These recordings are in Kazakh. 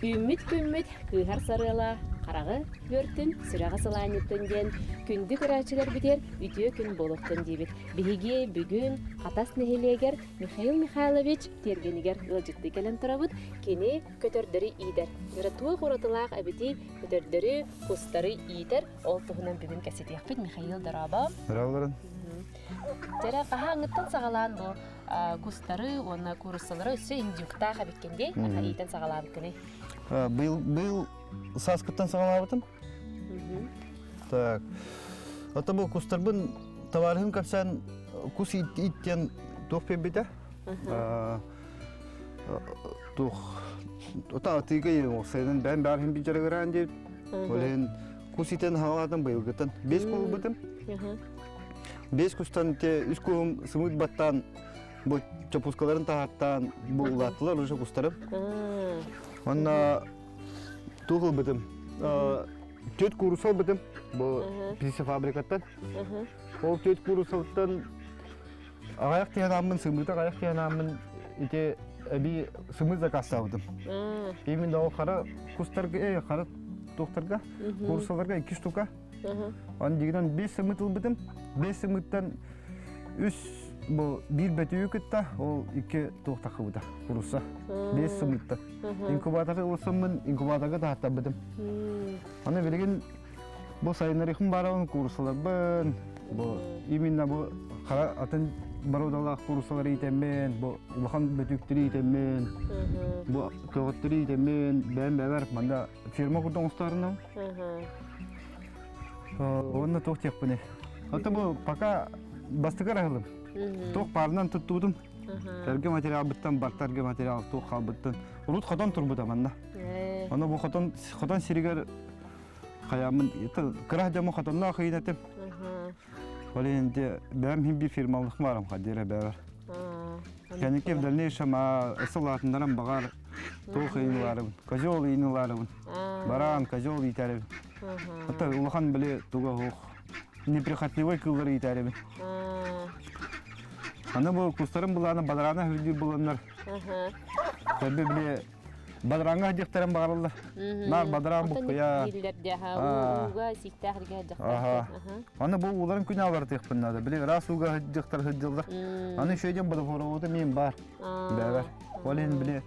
Үммит күммит кыйхар сарыла қарағы бөртін сүрәға салайныттын ден күнді көрәчілер бітер үтіе күн болуқтын дейбіт. Бігі бүгін қатас нәхелегер Михаил Михайлович тергенігер ылжытты келен тұрабыд, кені көтердері идер. Ғыратуы құратылақ әбіті көтердері құстары идер, ол тұғынан бүгін кәсеті яқпет Михаил Дараба. Рағыларын. Жара қаға аңыттан сағалан бұл құстары, оны көрісілері өсі индюкта қабеткенде, аға ейтен сағалан күні. Бұл саскыттан сағалабытым. Так. Ата бұл құстарбын таварығын қапсан құс иттен тоқ пен Тух. Ота атыга осайдан бән бәрхин бичарагыран деп. Олен куситен халадан байылгытан. 5 кул бутым. 5 кустан те 3 кулум сымыт баттан бу чапускаларын тахаттан бу улатлар уже кустарып. Онна тугыл бутым. 4 курусал бутым. Бу писе фабрикаттан. Ол 4 курусалдан аяк тиянамын сымыта аяк тиянамын ите би сымыз закастаудым. Именно ол қара кустарға, қара тоқтарға, курсаларға 2 штука. Оны дегенен 5 сымыт ұлбыдым. 5 сымыттан 1 бәті өкітті, ол 2 тоқтақы бұда, курса. 5 сымытты. Инкубаторы ұлысымын, инкубаторға дағатта бұдым. Оны береген бұл сайынарихым барауын курсалар бұн. Именно бұл қара атын барудалақ курсалар етемен, улахан бөтіктері етемен, тоғыттері етемен, бән-бәбәр, манда фирма күрдің ұстарынан. Онына тоқ тек бұны. Оты бұл пока бастығар ағылым. Тоқ барынан тұттудым. Әрге материал бұттан, бартарге материал тоқ қалбыттан. Ұлыт қотан тұр бұда манда. Оны бұл қотан сирігер қаямын. Қырақ жамы қотанна қиын әтім. Олende ben bir firmalık varım kadere beraber. Yani ki derneyşem asılatından bağır, toğun varım, kajol iğne varım, baran kajol iterim. Hatta ulahan bile tuğla hoş, неприхотливый kılları iterim. Ana bu kustarım bulanı badarana hürdür bulanlar. Tabi bile badaranga dikterim bağırlar. Nar badaran bu kaya. Ana bu uların günü ağır tekbinler. Bile rasuga dikter hıdıllar. Ana şeyden bada foruğu da miyim var. Beraber. Olin bile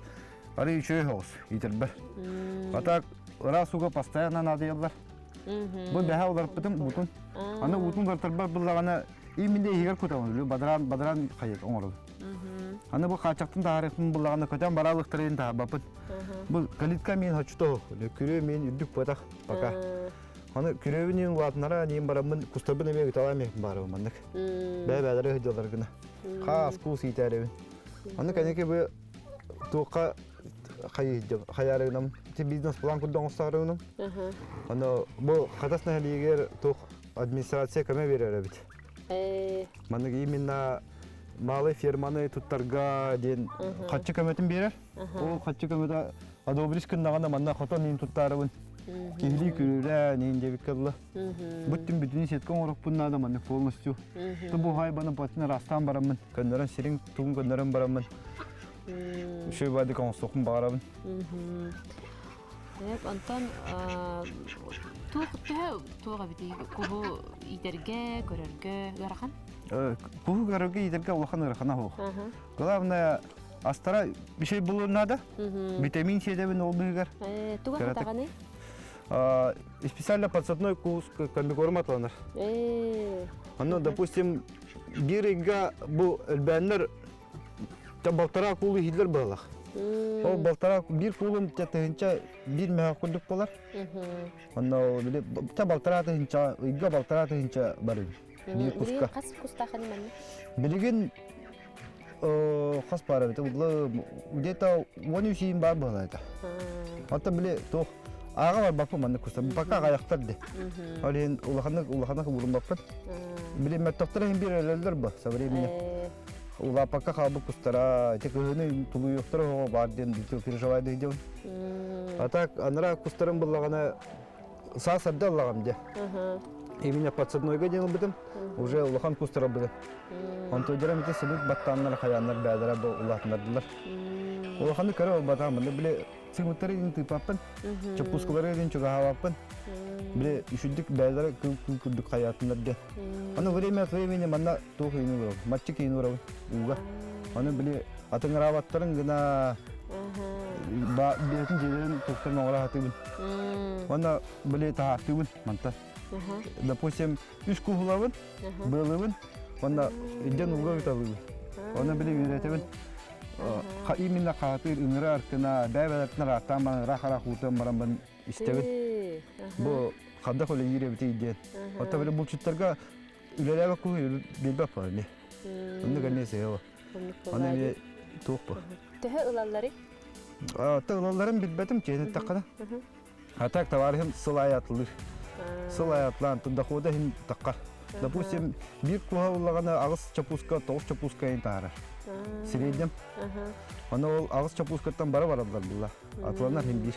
arayı şey hoş yitirber. Hatta rasuga pastayanan adayırlar. Bu beha olar bıdım butun. Ana butun dartırbar bulağına İminde higar kutamıyor. Badaran kayık onurlu. Ana bu kaçaktın tarihinin bulağına köten baralıktırın da babın. Bu kalitka men haçto, küre men üddük batak baka. Ana küreğinin vatnara neyim baramın kustabın emeği talamı barım mandık. Bebelere hıcalar gına. Kas kus iterim. Ana kaneki bu toka hayarınım. Te biznes plan kurdan ustarınım. Ana bu katas nehliger tok administrasiya kame verir bit. Mandık именно малый ферманы туттарга ден катчы көмөтүн берер. Ол катчы көмөтө адобрис күндаганда манда хотон нин туттарыбын. Кихли күрүрө нин дебиккалла. Бүтүн сеткон орок буннада манда полностью. Бу хайбаны патына растан барамын. Көндөрөн сириң тугун көндөрөн барамын. Ошо бады консокун барамын. Антон туга бити кубу итерге көрөргө гарахан. Кубу көрөргө итерге улахан гарахана хо. Главное астара bir şey bulunada. Vitamin C'дебин олдугар. Туга таганы? Специально подсадной кус комбикорм атланар. Оно, допустим, биринга бу элбеннер табалтара кулы хидлер балах. Ол балтара bir кулын тетенча bir мехакулдук болар. Оно биле табалтара тенча, ига балтара тенча барын. Bir kuska. Кас куста хани ман? Билеген хас пара бит. Где-то 13 сиим бар бала это. Ата биле то ага бар бапы ман куста. Пока аяктар де. Олен улаханак бурун баппын. Биле мектоптар бир элелер ба современно. Ула пока хабы кустара, те көне тулу yoktар бар ден бит переживайды дем. А так анра кустарым буллагана сасарда аллагам де. Именно подсаднойга делал битим, уже улахан кустара битим. Он то дерем те сидит баттаннар хаяннар бәдәре бу улатнардылар. Улаханны көрө батам, биле сымыттары ин тыпаппын. Чапускалары ин чугаваппын. Биле үшүдүк бәйләре күрдүк хаятында де. Аны время от времени манна тоху ину бер. Матчик ину бер. Уга. Аны биле атыңраваттарын гына ба бетин жерен токтон оңра атыбын. Аны биле таатыбын манта. Допустим, үш кухлабын, былыбын. Аны иден уга табын. Аны биле үйрәтебен. Именно катыр ыңра аркына бәбәләртне рахтан рахара хутан барамын истебен. Бу кандай холе йөреп тиде. Ата беле бу чуттарга үлеләгә куй билбә файлы. Аны гәнәсе ява. Аны бе топпа. Төһә улаллары? Тылларым билбәтем кене тақада. Атак товарым сылаятылыр. Сылаятлан дохода хин таққа. Допустим, бир куга улагана агыс чапуска, тоғыз чапуска ин тара. Среднем. Аны ол агыс чапускаттан бара-бара булла. Атланар хин бир.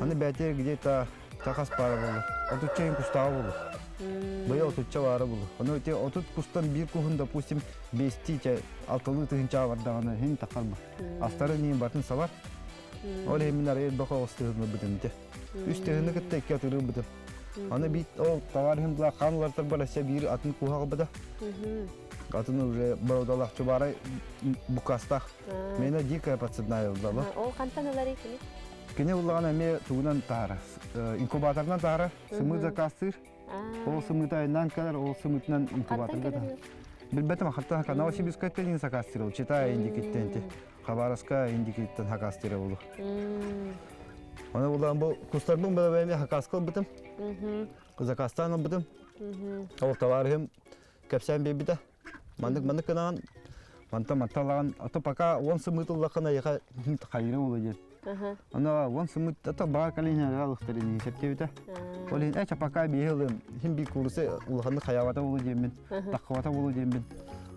Аны бәте где-то тақас пара булла. Отуччайын кустава булла. Бая отучча бара булла. Аны өте отут кустан бир кухын, допустим, 5-6 тыгынча бардаганы хин тақарма. Астары нин батын салар. Ол хеминар ел бақа остыгыны битенде. Үстегini кытта икки атыры битем. Аны бит ол товарым бла канлартар бараса бир атын кухага бада. Атын уже бородалак чубары букастах. Мена дикая подсадная была. Ол кантаналар экени? Кене уллагана ме тугунан тара. Инкубатордан тара, сымы заказыр. Ол сымытайнан калар, ол сымытнан инкубаторга тара. Билбетем хатта Новосибирская тенин заказыр, читай индикиттенте. Хабаровска индикиттен хакастыра болу. Аны улан бу кустарбын бала бәме хакаскал битем. Казакстаннан битем. Ол товарым капсан бебида. Мандык канан манталаган ата пока он сымытыллакына яка хайры болу дет. Ана он сымыт ата баа калиня алыктырын септебита. Олин эча пока бейелим хим би курсы улганды хаявата болу демен. Таккавата болу демен.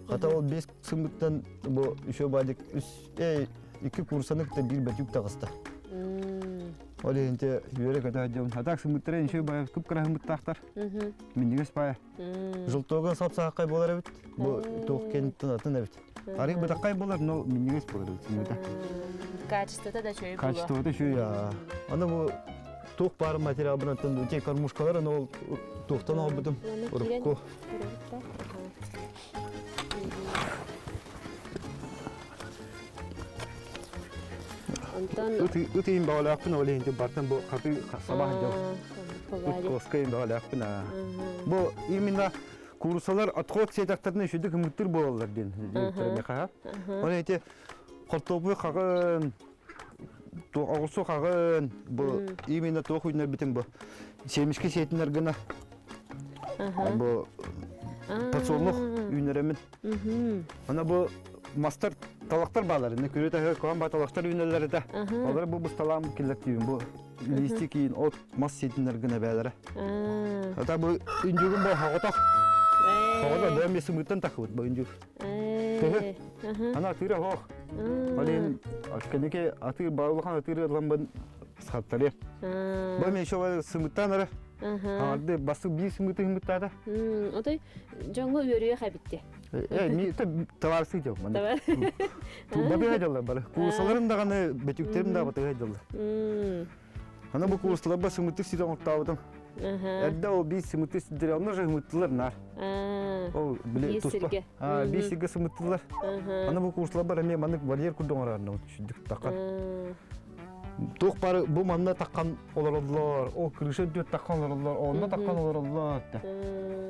Хата ол 5 сымыттан бу үшө бадык 2 курсанык да бир бәтүк тагыста. Олинте юре ката жон хатак сымыттарын үшө бай күп кара сымыттактар. Миндигес бай. Жылтоган сапсакай болар бит. Бу ток кенттен атын бит. Арык бутакай болар, но миндигес болар сымытта. Качеството да чөй болу. Качеството да чөй я. Аны бу ток бар материал белән тын те кормушкалар, но токтан алып битем. Урыкко. Утин баалаакпын олейинте бартан бу каты сабах жоо. Коскайын баалаакпын. Бу именно курсалар отход сетактарына үшүдүк үмүттүр болалар ден. Меха. Олейинте кортопуй кагын, огусу кагын, бу именно тохуйнар битем бу. Семишке сетинер гына. Бу подсолнух үйнеремин. Ана бу мастер талактар балары, көрөтө кан баталактар үйнелери да. Алар бу бусталам килектибин бу листикин от мас сетинер гына балары. Ата бу үнжүгүн бу хагатак. Хагата да мес мыттан такыбыт бу үнжүг. Ана тыра хох. Алин акенеке атыр баалыхан атыр ламбан саттары. Бу мен шо сымыттанары. Арды басы бир сымыттада. Отой жаңго өрүө хабитти. Ми товарсы жок мына. Бабыга жолдар бар. Курсларым да гана бетүктерим да бабыга жолдар. Ана бу курслар ба сымыттык сиден октабыдым. Эдде о бир сымыттык сидер, аны же сымыттылар нар. О биле туспа. Бир сиге сымыттылар. Ана бу курслар бар, мен маны барьер курдоңараны түшүдүк таккан. Тук бары бу манна таккан олорлор, о крыша дөт таккан олорлор, онда таккан олорлор.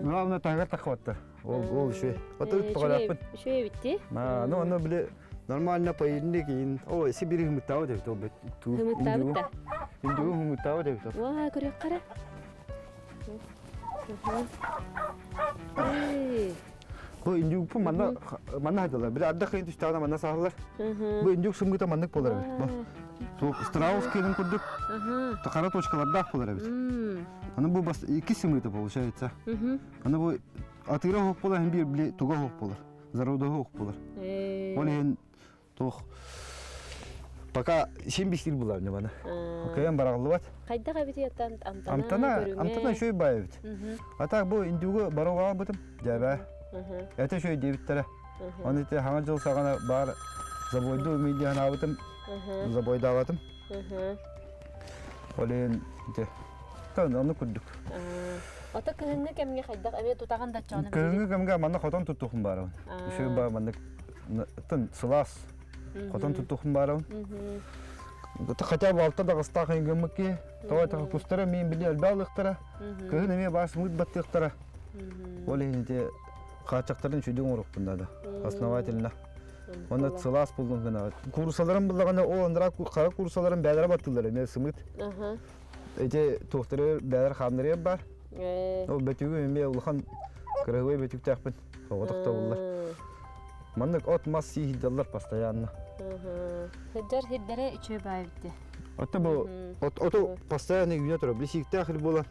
Главное тагар такватта. Ол шөй. Отут тоголаппын. Шөй битти. Ну аны биле нормально поединде кийин. О, сибири хымыттабы деп тоо бет. Хымыттабы да. Инде хымыттабы деп тоо. Ва, көрөк кара. Бу индюк пу манна хадалар. Биле адда кыйын түштагына манна сахалар. Бу индюк сымгыта маннык болар бит. Бу страускийдин курдук. Кара точкаларда болар бит. Аны бу бас 2 сымгыта получается. Аны бу атыра хок болар, бир биле туга хок болар. Зарода хок болар. Олен тох пока шим бистир булар не бана. Окейм барагылы бат. Кайда кабити аттан амтана көрүмө. Амтана шөй байбыт. Атак бу индюга барага бутум. Жаба. Это шөй дебиттер. Аны те хаңа жыл сагана бар забойду медиана бутум. Забойда батым. Olen de. Tan onu kurduk. Ата кыһынны кемге хайдак эме тутаган да чаны. Кыһынны кемге манна хотон туттухун барабын. Şu ба манна тын сылас. Хотон туттухун барабын. Та хотя бы алта да гастахын гымки. Той та кустара мен биле албалыктара. Кыһын эме бас мут баттыктара. Olen де качактарын чүдүң урукпунда да. Основательно. Оны сылас булдун гына. Курсаларын булганда о андра кара курсаларын бәдәр баттылар. Мен сымыт. Эти тохтары бәдәр ханнары бар. О бетүгү эме улхан кырыгы бетүк тахпын. Отакта булла. Маннык от масси хидаллар постоянно. Хеджар хеддере үчө байбытты. Ата бу ото постоянно үйнө турат. Бисик тахил була.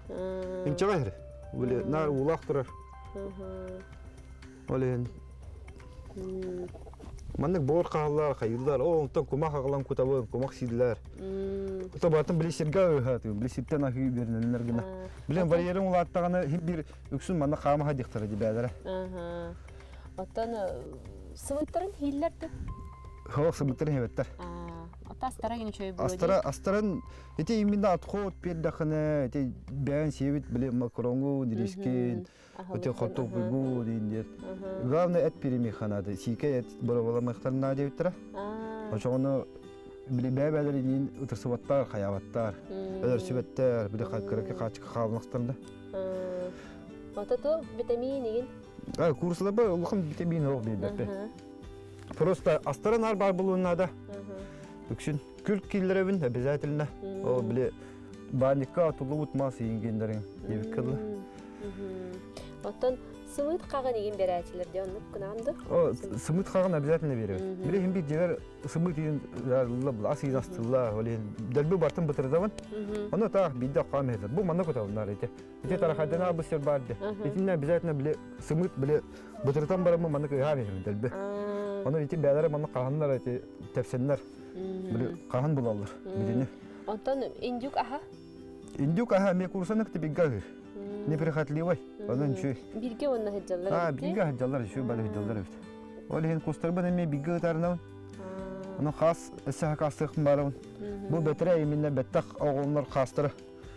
Инчагыр. Буле нар улак турар. Олен. Маннык бор каллар, кайылдар. О, онтон кумак агалам кутабын, кумак сидлер. Ото бартын билесерге хаты, билесиптен ахы бернелер гына. Билен барьерин улаттаганы бир үксүн мана камага диктер ди бәдәре. Оттан сымыттарын хиллерди. Хо, сымыттарын хебеттер. Ата астара гыны чөй бу. Астаран эти именно отход пердахны, эти бән севит биле макронгу дирискин. Оте хото бугу диндер. Главное эт перемеханады. Сике эт боровала мактарна дептера. Ошону биле бәбәләрен утырсыбаттар, хаябаттар. Алар сүбәттер, биле хакырыкка качка калмактарда. Ата то витамин еген. Курслар бар, улхан витамин ок дейдер. Просто астаран бар булуна да. Үксүн күлк киллеребин обязательно. О биле баника тулут мас ингендерин дебиккеле. Оттан сымыт каган еген берәтилер де онуп кынамды. О сымыт каган обязательно беребиз. Биле хим бит жер сымыт деген жарылып асыз астылла, олен дәлбе бартын битирдәвен. Аны та бидә камеда. Бу манда коталнар ите. Ите тарахадана бусер барды. Итинне обязательно биле сымыт биле битиртан барамы манда камеда дәлбе. Аны ите бәләре манда каганнар ите тәфсеннәр. Биле каган булалар. Бидене. Оттан индюк аха. Индюк аха ме курсанык тибиггә. Не прихотливый. Онун чүй. Бирге онна хеджаллар. Бирге хеджаллар, чүй балы хеджаллар. Олен кустарбын эме бирге тарнау. Аны хас эсэ хакастык барабын. Бу бетре именно беттак оголнор хастыры.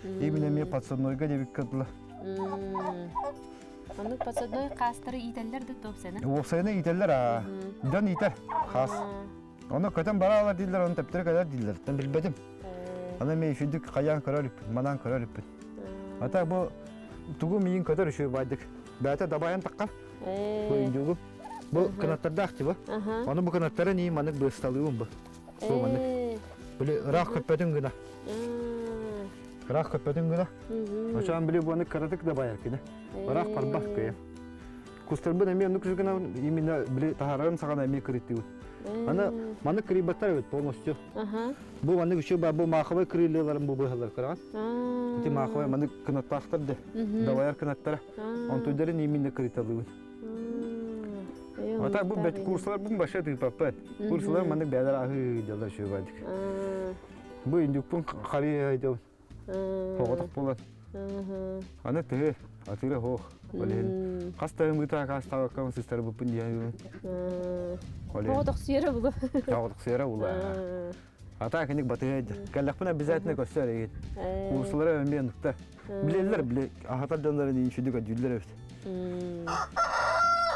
Именно ме подсаднойга дебик кыдла. Аны подсадной хастыры ителлер де топсена. Оксайны ителлер, дан итер хас. Аны көтөн баралар дилер, аны тептер кадar дилер. Тен билбедим. Аны ме шүдүк каян көрөлүп, манан көрөлүп. Ата бу тугу миин көтөр үшө байдык. Бәте дабаян таккан. Бу индюгу. Бу канаттарда активы. Аны бу канаттары не манык бысталыгым бу. Бу манык. Биле рак көпөтүн гына. Рак көпөтүн гына. Ошан биле буны каратык дабаяр кине. Рак парбак кыя. Кустарбы мен нук жүгүнө именно биле тахарым сагана эме киритти. Аны манык кирибаттар өт полностью. Бу манык үшө бу махабы кирилелерин бу быхалар караган. Эти махабы манык канаттактарды. Дабаяр канаттары. Онтуйдарын именно кириталыгы. Ата бу бет курслар бу баша тыпапат. Курслар манык бәдәр ахы дилар шө бадык. Бу индюкпун хари айдып. Хоготук болот. Аны тээ, атыра хог. Олен. Кастайым гыта кастага консистер бу пиндия. Хоготук сыйра булу. Хоготук сыйра булу. Ата кенек батыйды. Каллакпына обязательно көстөр егет. Курслары мен нукта. Билелер биле ахатар жанларын ишүдүгө жүлдөр өт.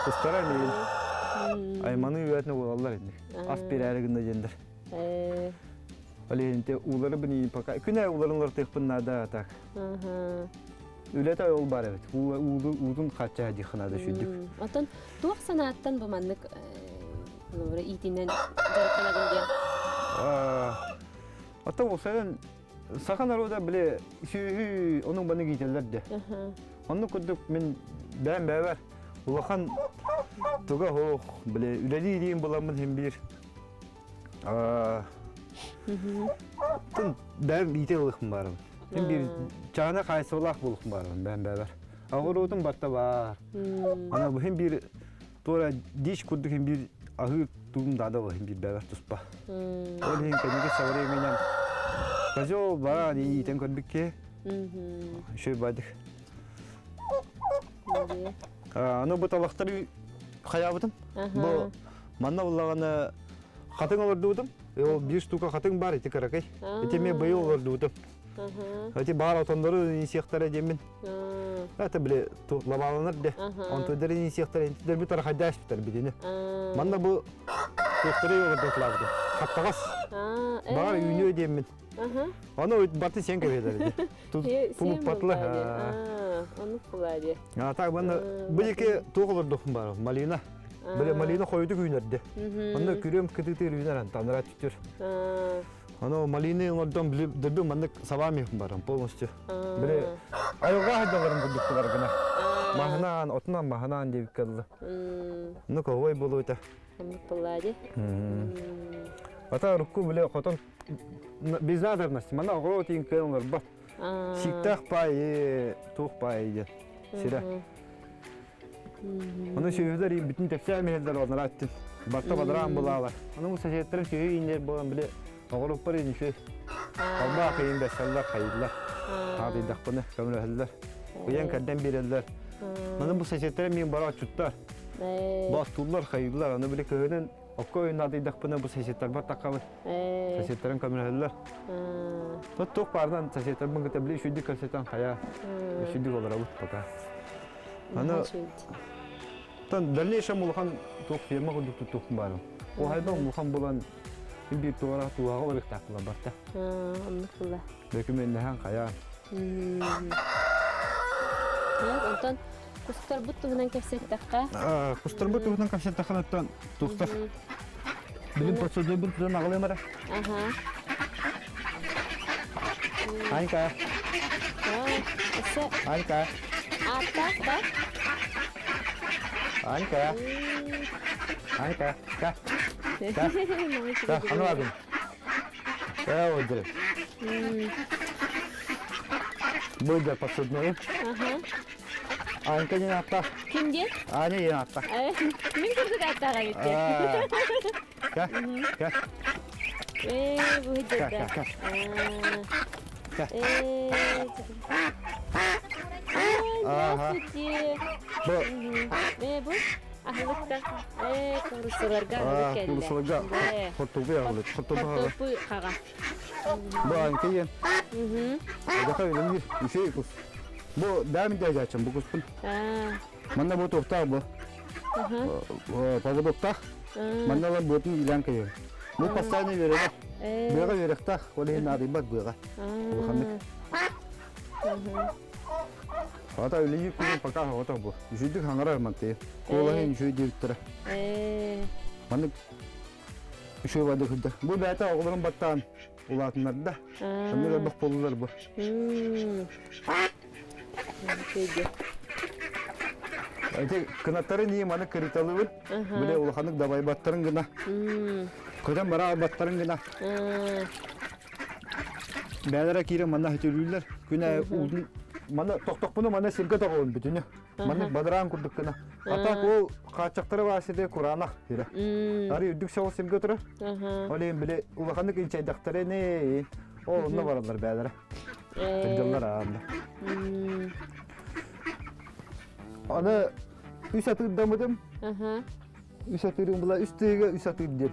Кустара мен айманы үетне болалар инде. Ас берәригинде жендер. Оленте улары бини пока күнә уларынлар текпиннада так. Үлете ол бар бит. Узун кача дихнада шүдүк. Атын туак санааттан бу маннык лора итинен жаркалагын. Ата болсаң саханарда биле сүй onun баны гителер де. Аны күдүк мен бәм бәбәр. Улахан туга хох биле үлели дейин боламын һәм бир. Тын бәм ите улыхым барым. Һәм бир чана кайсы улах булыхым барым бәм бәбәр. Агырудым батта бар. Ана бу һәм бир тора диш күдүк һәм бир агы тугум дада һәм бир бәбәр туспа. Ол һәм кенеге савры менен Кажо бара ни итен көрбүкке. Шөй бадык. Аны бу талактар хаябытым. Бу манна буллаганы хатын олордудум. Ол bir штука хатын бар ити каракай. Ити мен быйыл олордутум. Ити бар отондору инсектара демин. Это биле лабаланыр де. Онтойдер инсектара интидер бит архадаш битер бидини. Манда бу көктөрөй олордутларды. Хаттагас. Бар үйнө демин. Аны баты сен кебедер. Тут пулуп патлы. Аны кулады. Так манда бирке тоголордукум бар. Малина. Böyle malina koyduk günlerde. Onda kürem kıtıtır günler tanrı tutuyor. Ano malina ondan bildim mandık sabah mı baram polностью. Böyle ayığa hadalarım kurduklar gına. Mahnan otna mahnan diye kaldı. Ne koy bulu ta. Poladi. Ata rukku böyle koton biz nadarnas. Mana oğlotin kılınır bak. Siktak payı, tuğ payı. Sira. Onun şöyle bütün tepsiler mehirler onlara attım. Batta badıran bulalar. Onun bu seçetlerin şöyle inler boğan bile oğlup var edin şöyle. Kalba kayın beşerler kayırlar. Hadi dakbını kameralar. Uyan kadden birler. Onun bu seçetlerin min bara çutlar. Bastullar kayırlar. Onu bile köyünün okku oynadı dakbını bu seçetler bat takalı. Seçetlerin kameralar. Çok pardan seçetler bunu tabli şüdük kalsetan kaya. Şüdük olarak baka. Ana Tan dальнейшем улхан ток фирма кудук ток барым. О хайдан улхан булан бир туара туага олик такла барта. Аныкла. Документ хан кая. Я онтан кустар буттугунан кепсет такка. Кустар буттугунан кепсет такканаттан туктар. Билим процедура буттугунан аглымара. Айка. Айка. Ата. Anka. Anka. Ka. Ka. Anu abin. Ya udah. Burada pasudnoyu. Anka yine hatta. Kimdi? Ani yine hatta. Min kurdu hatta gitti. Ka. Ka. Bu hiddet. Ka. Ka. Bu. Bu. Ahlıkta. Kurusularga ahlık Kurusularga. Hortubu yağlı. Hortubu kağa. Bu anki yen. Daha öyle bir şey kus. Bu devam edeceğim bu kuspun. Mana bu tokta bu. Paga tokta. Mana lan buatın ilan kayır. Bu pastane verir. Böyle verir ta. Oleh naribat böyle. Bu kanık. Hatta öyle yıkılıyor pakar hatta bu. Yüzük hangarar mantı. Kolay yüzüğü direktörü. Manık şu vardı kırdı. Bu beta oğlanın battan ulatınlar da. Şimdi de bak polular bu. Ayte kanatları niye manık kırıtalı var? Böyle ulanık davay battarın gına. Kodan bara battarın gına. Beyler kire manna hitürüller. Güne uzun Mana tok bunu mana silke toğun bütün. Mana badran kurduk kana. Hatta o kaçakları vasıta Kur'an'a hira. Ari üdük şov silke tura. Oleyim bile ulakandık inçe daktere ne? O ne varlar beyler. Tecrübeler ağırlı. Ana üç atı damadım. Üç atı bula üstüge üç atı değil.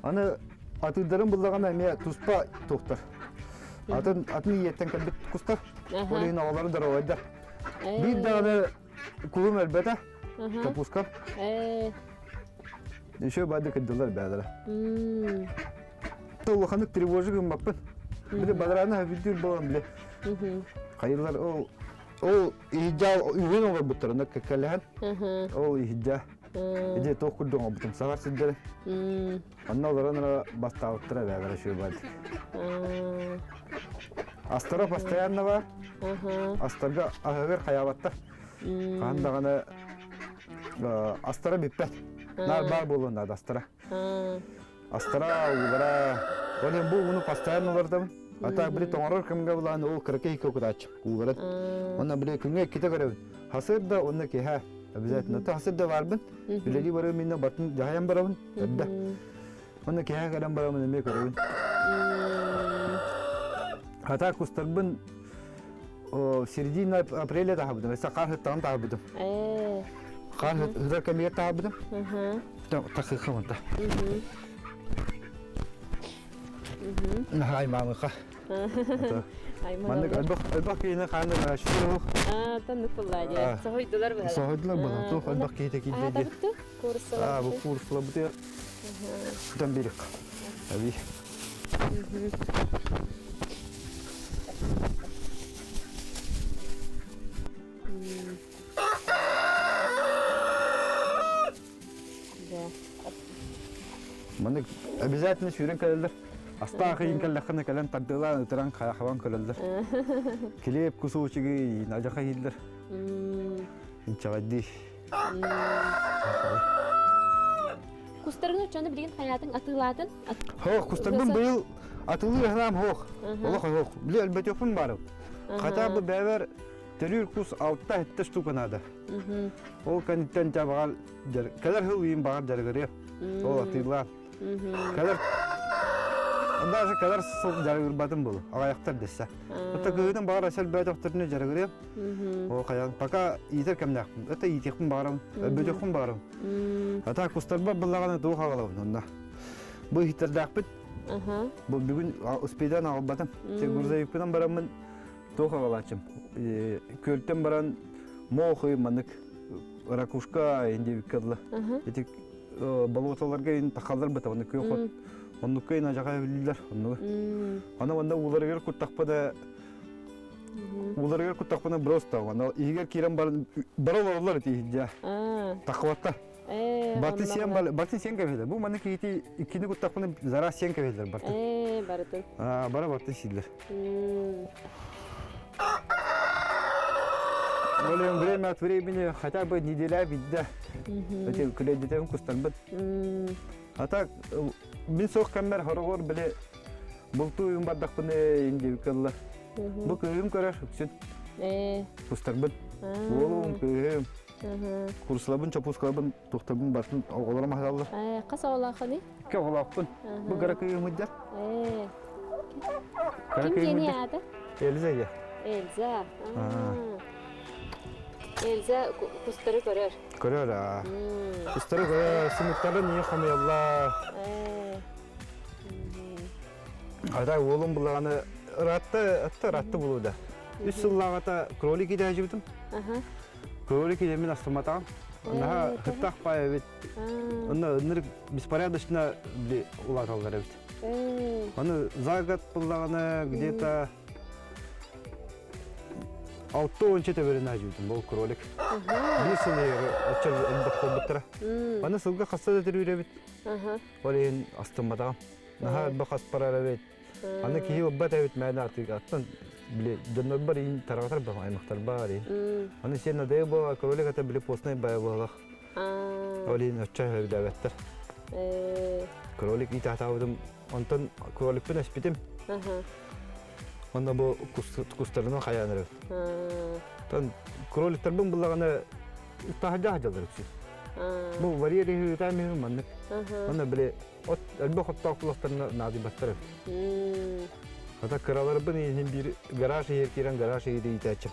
Ana atırdarım bulağına emiye tuzpa toktar. Atın yiyetten kalbit kustar. Oleyin havaları da rovayda. Bir tane kulum elbette. Kapuskar. Şöyle bazı kediler beyler. Tavukhanık trivojik bir bakın. Bir de badrana hafiftir boğan bile. Hayırlar o ihca ürün olur bu tarafında kakalehan. O ihca. Ece tokudum o bütün savar sizlere. Anna olanlara basta uttra beyler şöyle bazı. Astara постоянно var. Astarga ahır hayavatta. Kandağına astara bitpet. Nar bar bolunda astara. Astara ulara. Oğlum bu bunu постоянно vardı. Hatta biri toğrar kimge bulan o kırkı hiko kudaç. Ulara. Ona biri kimge kita görev. Hasır da onunla ki ha. Обязательно. Ta hasır da var ben. Bileli var minne batın cahayam barabın. Da. Ona ki ha kadar barabın ne görev. Hatta kustarbın o середина апреля tahabdım. Mesela kar hıttan tahabdım. Kar hıttan kemiye tahabdım. Takıkım da. Ай мамыха. Ай Маннык албак кейіне қанды шүр Таннык буллади. Сохойдулар бу. Соғыдылар бұны. Тух албак кейті кейді. Табытты. Курсалар. Бұл курсыла бұты. Бұдан берік. Әбей. Маннык обязательно шүрен кәлелдер. Астаға қиын кәлләққыны кәлен тардылар, ұтыран қаяқабан көлелдер. Келеп күсуғычығы нажақа елдер. Инчағадди. Кустарын өтчанды білген хаятың атылатын? Хоқ, кустарбын бұл атылы ғанам хоқ. Олық хоқ. Біле әлбәт өкпін барып. Қата бұл бәвер терюр кус алтта әтті штуканады. Ол кәнеттен жабағал кәлер хыл үйін бағар жарғыры. Ол атылар. Кәлер Даже кәлер сол жарғыр батым бұл. Ағаяқтар десе. Өтті көйдің бағар әсел бәт өқтіріне жарғыры. Ол қаян. Пока етер кәмнәқпін. Өтті етекпін бағарым. Әлбәт өкпін бағарым. Ата кустарба бұллағаны туғы қағалауын. Бұл хиттердәқ біт. Бұл бүгін ұспейден ағыл батым. Тек ұрза екпінен барамын туғы қағалачым. Көлттен баран моқы, манық, ракушка енді бүккерлі. Етек балуаталарға ең тақалдар бұта. Оны көй қот. Оны көйін ажаға білілер. Ана онда уларығыр күттақпада уларығыр күттақпада бір оста. Егер кейрен барал олар етейді. Тақуатта. Бартын сен кәвелер. Бұл маны кейті ikini күттақпада зара сен кәвелер бартын. Бартын. Бара бартын сийлер. Олем время от времени хотя бы неделя видда. Эти кредитен кустарбыт. А так мен соқ кәмбер хорогор біле бұлту үйін бардақпыны енді бүкелі. Бұл көйім көрер үксін. Кустарбыт. Олуын көйім. Курсылабын, чапускалабын, тоқтабын бартын оғаларым ақалылар. Қаса олақыны? Ке оғалақпын. Бұл қара көйім үддер. Кім жені ады? Эльза е. Эльза. Эльза кустары көрер. Көрер, кустары көрер. Сымыттары не қамайалар. Ада олым бұлағаны ратты болуда. Үш сыллағата кролик еді әжібітім. Кролик еді мен астырматағым. Онаға хыттақ бай әбет. Оны үнірік беспорядочно улаталдар әбет. Оны загат бұлағаны где-то 6-10 берін әжібітім бұл кролик. Бір сылығы отчар әлдік қолбыттыра. Оны сылға қастады түрі әбет. Ол ең астырматағым. Наха әлбі қаспарар әбет. Аны кейі оббат әбет мәні артық аттан біле дөннөр бар ең тарағатар бар, аймақтар бар ең. Аны сен адайы болға кролик ата біле постынай бай болғақ. Ол ең өтчай әбет әбеттір. Кролик ит атауыдым, онтан кроликпен әспетім. Онда бұл кустарынан қаяныр әбет. Кроликтарбын бұлағаны ұттағыда-ғадалар өксіз. Бұл варьері үйтәмеймін маннық. Онда біле әлбі қоттақ бұлақтарына нади баттар әбет. Ата кыралары бұн енен бір гараж еркерен гараж еді етәчім.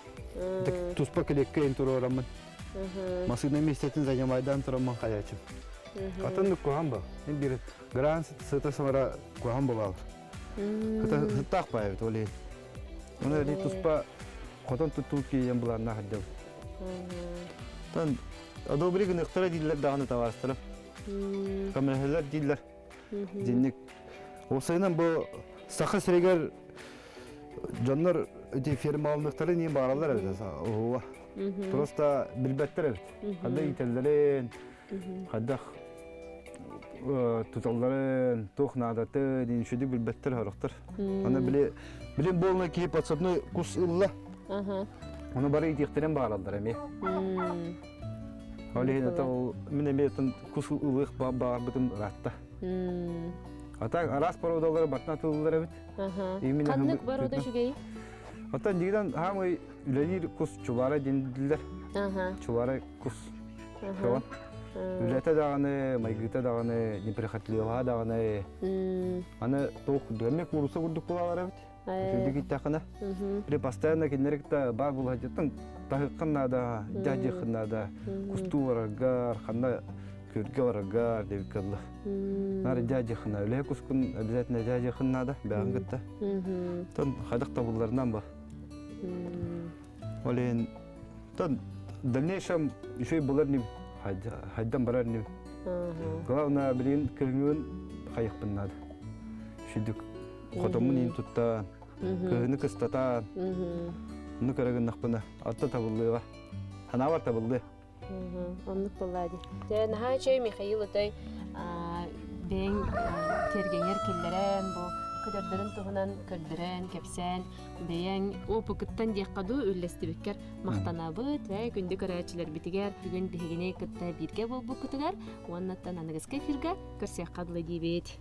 Туспа кілекке ен тұру орамын. Масына местетін занямайдан тұрамын қаячым. Атындық қоған ба? Ен бір гараж сыта самара қоған болалыр. Ата сыттақ ба әбет ол ен. Оны әлі туспа қотан тұттуы кейен бұларына қаддау. Адобрик нықтыра дейділер дағаны таварыстырым. Камералар дейділер. Деннік. Осайынан бұл сақы сірегер жанлар фермалы нықтары нейін бағаралар әбет. Просто білбәттер әбет. Қадда итерлерін, қадда тұталдарын, тоқнадаты дейін шөді білбәттер ғарықтыр. Оны білен болына кейіп атсатыны құс ұлла. Оны бары итектерін бағаралдар әме. Олеген ата мен әметтен құс ұлық бағар бұтын ратта. Ата арас бар одалары батына тұлылар әбет. Қаннық бар ода жүгей? Ата негеден хамы үләдер құс чулары денділдер. Чулары құс. Үләті дағаны, майгыта дағаны, неприхатлыға дағаны. Аны тоқ дөмек ұрысы күрдік болалар әбет. Жүрді кеттіқына. Бір постоянно кенеректі бар бұл әдеттің тағыққын нада, дәдеқін нада, құсту орағар, қанда Күрге барагар деп калла. Нары жажыхына өле кускун обязательно жажыхына да бәгын гытта. Тон хадак табылларынан ба. Олен тон дальнейшем еще и булар ним хайдан барар ним. Главное блин кыргын хайык надо. Шидик котомун ин тутта. Кыны кыстата. Ну карагын нахпына атта табыллыга. Ханавар табылды. Оннук боллади. Те наха чөй Михаил отой бен тергенер киллерен бу көдөрдөрүн туһунан көрдөрөн кепсен бен опукыттан дияққаду үллестибиккер мактанабыт ва күндү көрәчилер битигер бүгүн бигене кытта бирге болбу кытыгар оннаттан аныгыска фирга көрсөк кадлы дибет.